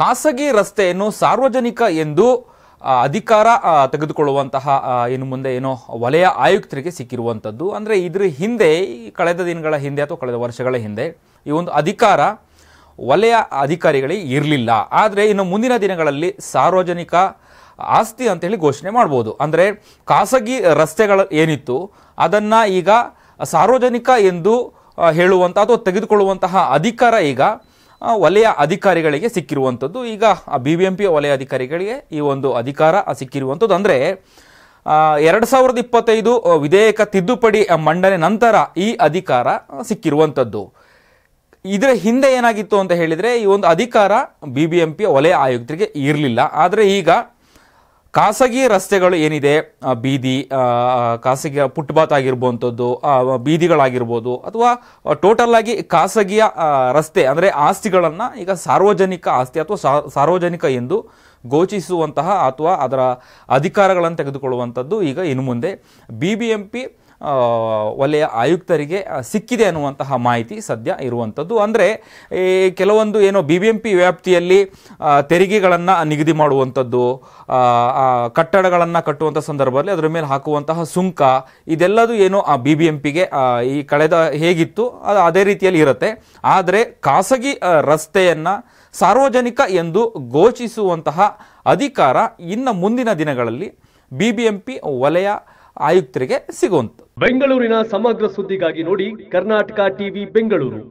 ಖಾಸಗಿ ರಸ್ತೆಯನ್ನು ಸಾರ್ವಜನಿಕ ಎಂದು ಅಧಿಕಾರ ತೆಗೆದುಕೊಳ್ಳುವಂತಹ ಇನ್ನು ಮುಂದೆ ಏನೋ ವಲಯ ಆಯುಕ್ತರಿಗೆ ಸಿಕ್ಕಿರುವಂಥದ್ದು. ಅಂದರೆ ಇದ್ರ ಹಿಂದೆ ಕಳೆದ ದಿನಗಳ ಹಿಂದೆ ಅಥವಾ ಕಳೆದ ವರ್ಷಗಳ ಹಿಂದೆ ಈ ಒಂದು ಅಧಿಕಾರ ವಲಯ ಅಧಿಕಾರಿಗಳಿಗೆ ಇರಲಿಲ್ಲ. ಆದರೆ ಇನ್ನು ಮುಂದಿನ ದಿನಗಳಲ್ಲಿ ಸಾರ್ವಜನಿಕ ಆಸ್ತಿ ಅಂತೇಳಿ ಘೋಷಣೆ ಮಾಡ್ಬೋದು. ಅಂದರೆ ಖಾಸಗಿ ರಸ್ತೆಗಳು ಏನಿತ್ತು ಅದನ್ನು ಈಗ ಸಾರ್ವಜನಿಕ ಎಂದು ಹೇಳುವಂಥ ಅಥವಾ ತೆಗೆದುಕೊಳ್ಳುವಂತಹ ಅಧಿಕಾರ ಈಗ ವಲಯ ಅಧಿಕಾರಿಗಳಿಗೆ ಸಿಕ್ಕಿರುವಂಥದ್ದು. ಈಗ BBMP ವಲಯ ಅಧಿಕಾರಿಗಳಿಗೆ ಈ ಒಂದು ಅಧಿಕಾರ ಸಿಕ್ಕಿರುವಂಥದ್ದು. ಅಂದರೆ 2025 ವಿಧೇಯಕ ತಿದ್ದುಪಡಿ ಮಂಡನೆ ನಂತರ ಈ ಅಧಿಕಾರ ಸಿಕ್ಕಿರುವಂಥದ್ದು. ಇದರ ಹಿಂದೆ ಏನಾಗಿತ್ತು ಅಂತ ಹೇಳಿದರೆ ಈ ಒಂದು ಅಧಿಕಾರ BBMP ವಲಯ ಆಯುಕ್ತರಿಗೆ ಇರಲಿಲ್ಲ. ಆದರೆ ಈಗ ಖಾಸಗಿ ರಸ್ತೆಗಳು ಏನಿದೆ, ಬೀದಿ, ಖಾಸಗಿ ಫುಟ್ಪಾತ್ ಆಗಿರ್ಬೋಂಥದ್ದು, ಬೀದಿಗಳಾಗಿರ್ಬೋದು, ಅಥವಾ ಟೋಟಲ್ ಆಗಿ ಖಾಸಗಿಯ ರಸ್ತೆ ಅಂದರೆ ಆಸ್ತಿಗಳನ್ನು ಈಗ ಸಾರ್ವಜನಿಕ ಆಸ್ತಿ ಅಥವಾ ಸಾರ್ವಜನಿಕ ಎಂದು ಘೋಷಿಸುವಂತಹ ಅಥವಾ ಅದರ ಅಧಿಕಾರಗಳನ್ನು ತೆಗೆದುಕೊಳ್ಳುವಂಥದ್ದು ಈಗ ಇನ್ನು ಮುಂದೆ BBMP ವಲಯ ಆಯುಕ್ತರಿಗೆ ಸಿಕ್ಕಿದೆ ಅನ್ನುವಂತಹ ಮಾಹಿತಿ ಸದ್ಯ ಇರುವಂಥದ್ದು. ಅಂದರೆ ಕೆಲವೊಂದು ಏನೋ BBMP ವ್ಯಾಪ್ತಿಯಲ್ಲಿ ತೆರಿಗೆಗಳನ್ನು ನಿಗದಿ ಮಾಡುವಂಥದ್ದು, ಕಟ್ಟಡಗಳನ್ನು ಕಟ್ಟುವಂಥ ಸಂದರ್ಭದಲ್ಲಿ ಅದರ ಮೇಲೆ ಹಾಕುವಂತಹ ಸುಂಕ, ಇದೆಲ್ಲದೂ ಏನೋ BBMPಗೆ ಈ ಕಳೆದ ಹೇಗಿತ್ತು ಅದು ಅದೇ ರೀತಿಯಲ್ಲಿ ಇರುತ್ತೆ. ಆದರೆ ಖಾಸಗಿ ರಸ್ತೆಯನ್ನು ಸಾರ್ವಜನಿಕ ಎಂದು ಘೋಷಿಸುವಂತಹ ಅಧಿಕಾರ ಇನ್ನು ಮುಂದಿನ ದಿನಗಳಲ್ಲಿ BBMP ವಲಯ ಆಯುಕ್ತರಿಗೆ ಸಿಗುವಂತ. ಬೆಂಗಳೂರಿನ ಸಮಗ್ರ ಸುದ್ದಿಗಾಗಿ ನೋಡಿ ಕರ್ನಾಟಕ ಟಿವಿ ಬೆಂಗಳೂರು.